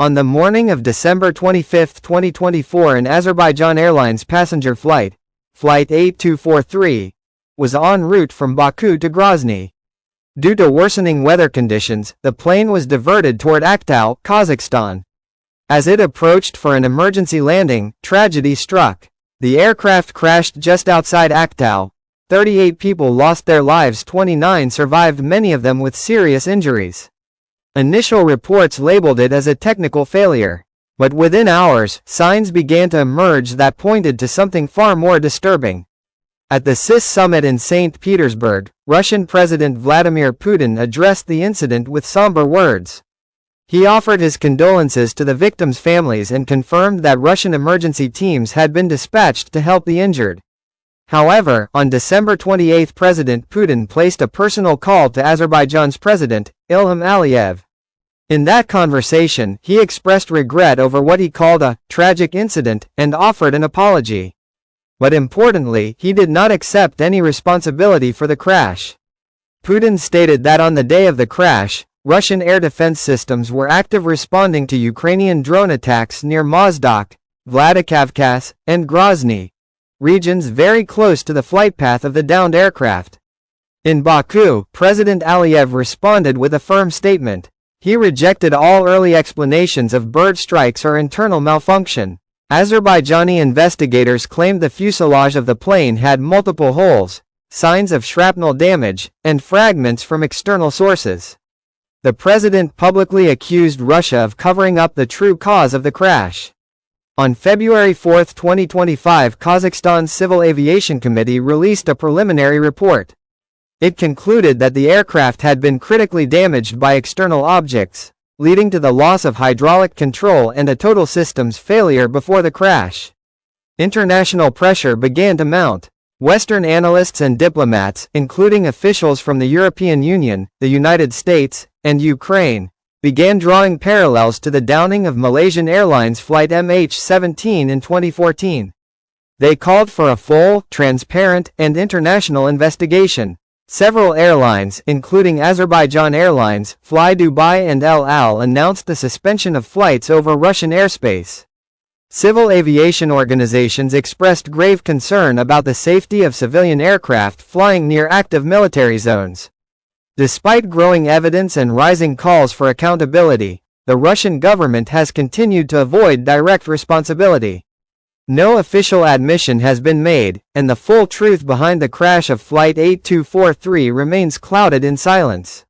On the morning of December 25, 2024, an Azerbaijan Airlines passenger flight, Flight 8243, was en route from Baku to Grozny. Due to worsening weather conditions, the plane was diverted toward Aktau, Kazakhstan. As it approached for an emergency landing, tragedy struck. The aircraft crashed just outside Aktau. 38 people lost their lives, 29 survived, many of them with serious injuries. Initial reports labeled it as a technical failure, but within hours, signs began to emerge that pointed to something far more disturbing. At the CIS summit in St. Petersburg, Russian President Vladimir Putin addressed the incident with somber words. He offered his condolences to the victims' families and confirmed that Russian emergency teams had been dispatched to help the injured. However, on December 28, President Putin placed a personal call to Azerbaijan's President, Ilham Aliyev. In that conversation, he expressed regret over what he called a tragic incident and offered an apology. But importantly, he did not accept any responsibility for the crash. Putin stated that on the day of the crash, Russian air defense systems were active responding to Ukrainian drone attacks near Mozdok, Vladikavkaz, and Grozny, regions very close to the flight path of the downed aircraft. In Baku, President Aliyev responded with a firm statement. He rejected all early explanations of bird strikes or internal malfunction. Azerbaijani investigators claimed the fuselage of the plane had multiple holes, signs of shrapnel damage, and fragments from external sources. The president publicly accused Russia of covering up the true cause of the crash. On February 4, 2025, Kazakhstan's Civil Aviation Committee released a preliminary report. It concluded that the aircraft had been critically damaged by external objects, leading to the loss of hydraulic control and a total systems failure before the crash. International pressure began to mount. Western analysts and diplomats, including officials from the European Union, the United States, and Ukraine, began drawing parallels to the downing of Malaysian Airlines Flight MH17 in 2014. They called for a full, transparent, and international investigation. Several airlines, including Azerbaijan Airlines, Fly Dubai and El Al, announced the suspension of flights over Russian airspace. Civil aviation organizations expressed grave concern about the safety of civilian aircraft flying near active military zones. Despite growing evidence and rising calls for accountability, the Russian government has continued to avoid direct responsibility. No official admission has been made, and the full truth behind the crash of Flight 8243 remains clouded in silence.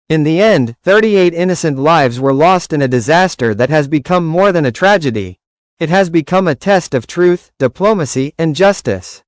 In the end, 38 innocent lives were lost in a disaster that has become more than a tragedy. It has become a test of truth, diplomacy, and justice.